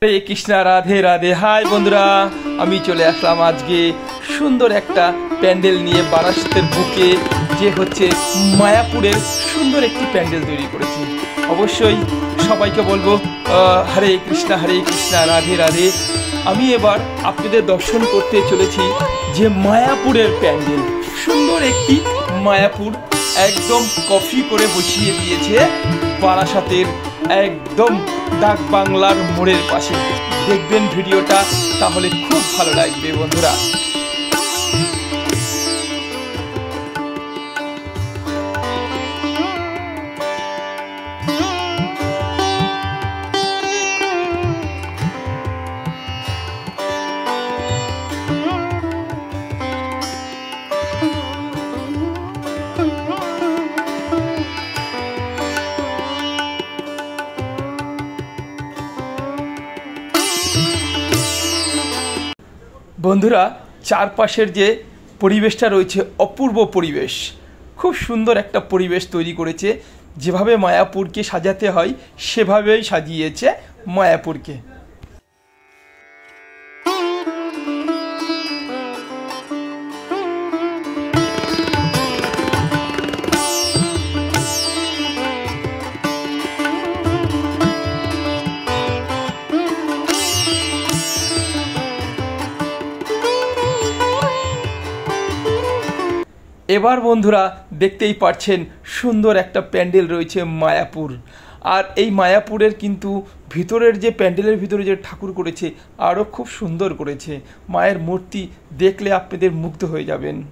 हरे कृष्णा राधे राधे। हाय बंधुरा आमी चले आसलाम आज के सुंदर एक पैंडल निये बारासातेर बुके जे होच्छे मायापुरेर सुंदर एक पैंडल तैरी करेছি। अवश्यई सबाइके बोलबो हरे कृष्णा राधे राधे। आमी एबार आपनादेर दर्शन करते चलेছি जे मायापुरेर पैंडल सुंदर एक मायापुर एकदम कफि करे बसिए दिएছে बारासातेर एकदम डाक बांगलार मोड़ेर पाशे। देखबेन भिडियोटा ताहले खूब भालो लागबे बंधुरा। बंधुरा चारपाशेर जे परिवेशटा रयेछे अपूर्व परिवेश, खूब सुंदर एक परिवेश तैरी करेছে। जेभावे मायापुरके साजाते हय सेभावेई साजिয়েছে मायापुरके। एबार बंधुरा देखतेई पाच्छेन सुंदर एक पैंडल रयेछे मायापुर। और ये मायापुरेर किन्तु भितरेर जे पैंडलेर भितरे जे ठाकुर करेছে आरो खूब सुंदर करेছে। मायेर मूर्ति देखले आपनादेर मुग्ध हये जाबेन।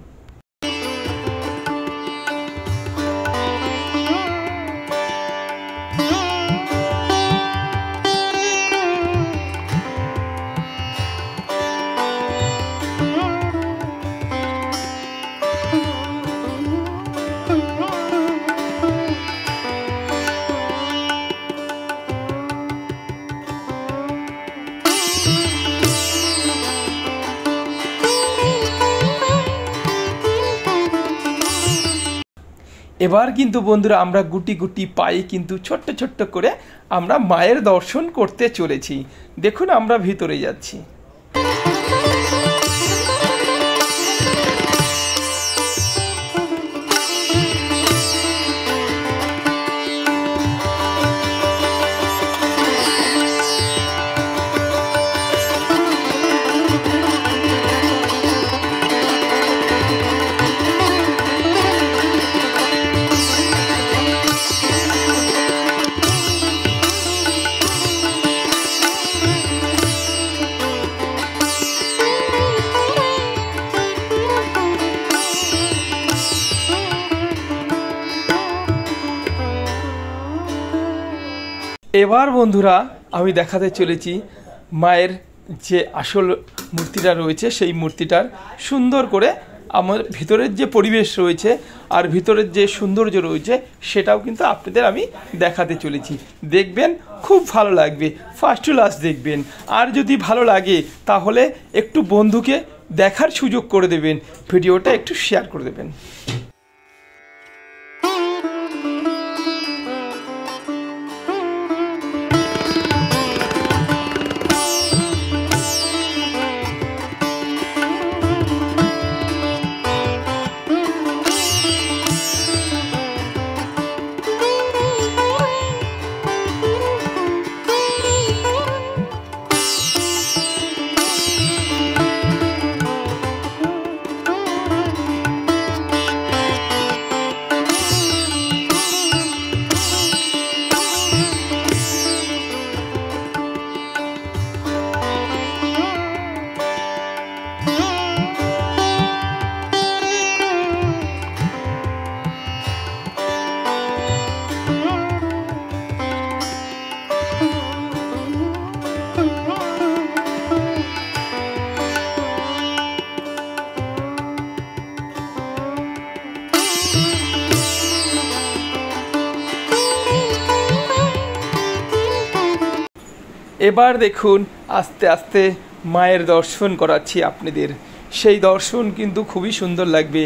एबार किन्तु बंधुरा आमरा गुटी गुटी पाये किन्तु छोट्ट छोट्ट करे आमरा मायेर दर्शन करते चलेছি। देखुन आमरा भितरे जाচ্ছি। एबार बंधुरा आमी देखाते चलेছি मायेर जे आसल मूर्तिटा रयेছে सेई मूर्तिटार सुंदर करे आमार भितरेर जे परिवेश रयेছে और भितरेर जे सौंदर्य रयेছে सेटाও কিন্তু আপনাদের আমি দেখাতে চলেছি। দেখবেন खूब ভালো লাগবে, ফার্স্ট টু লাস্ট দেখবেন। আর যদি ভালো লাগে তাহলে একটু বন্ধুকে দেখার সুযোগ করে দেবেন, ভিডিওটা একটু শেয়ার করে দেবেন। एबार देखुन आस्ते आस्ते मायेर दर्शन कराচ্ছি আপনাদের। সেই দর্শন কিন্তু খুবই সুন্দর লাগবে।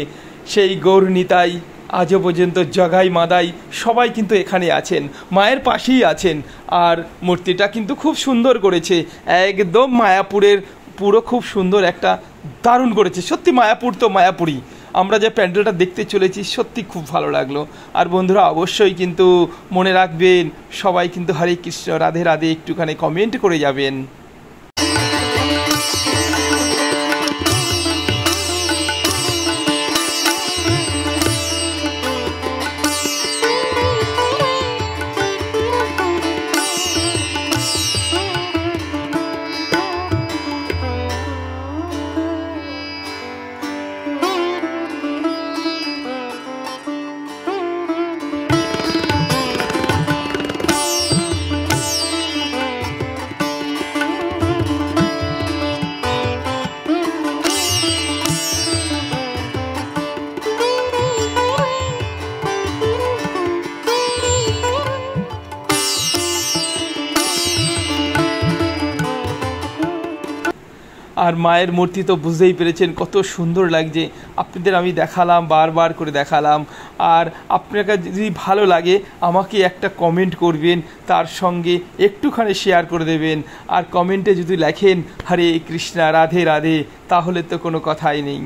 সেই গৌর নিতাই আজও পর্যন্ত জগাই মাদাই সবাই কিন্তু এখানে আছেন, মায়ের পাশেই আছেন। আর মূর্তিটা কিন্তু খুব সুন্দর করেছে, একদম মায়াপুরের পুরো খুব সুন্দর একটা দারুণ করেছে। সত্যি মায়াপুর তো মায়াপুরই। আমরা যে প্যান্ডেলটা দেখতে চলেছি সত্যি খুব ভালো লাগলো। আর বন্ধুরা অবশ্যই কিন্তু মনে রাখবেন, সবাই কিন্তু হরে কৃষ্ণ রাধে রাধে একটুখানি কমেন্ট করে যাবেন। আর মায়ের মূর্তি তো বুঝতেই পেরেছেন কত সুন্দর লাগছে। আপনাদের আমি দেখালাম, বারবার করে দেখালাম। আর আপনাকে যদি ভালো লাগে আমাকে একটা কমেন্ট করবেন, তার সঙ্গে একটুখানি শেয়ার করে দেবেন। আর কমেন্টে যদি লেখেন হরে কৃষ্ণা রাধে রাধে, তাহলে তো কোনো কথাই নেই।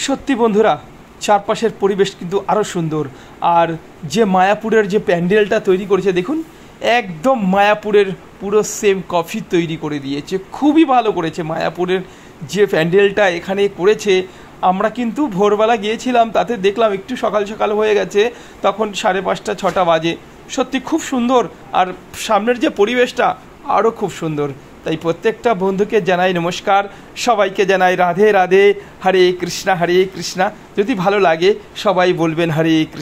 সত্যি বন্ধুরা চারপাশের পরিবেশ কিন্তু আরও সুন্দর। আর যে মায়াপুরের যে প্যান্ডেলটা তৈরি করেছে দেখুন, একদম মায়াপুরের পুরো সেম কপি তৈরি করে দিয়েছে। খুবই ভালো করেছে মায়াপুরের যে প্যান্ডেলটা এখানে করেছে। আমরা কিন্তু ভোরবেলা গিয়েছিলাম, তাতে দেখলাম একটু সকাল সকাল হয়ে গেছে, তখন 5:30 6টা বাজে। সত্যি খুব সুন্দর। আর সামনের যে পরিবেশটা আরও খুব সুন্দর। তাই প্রত্যেকটা বন্ধুকে জানাই নমস্কার, সবাইকে জানাই রাধে রাধে, হরে কৃষ্ণা হরে কৃষ্ণা। যদি ভালো লাগে সবাই বলবেন হরে কৃষ্ণ।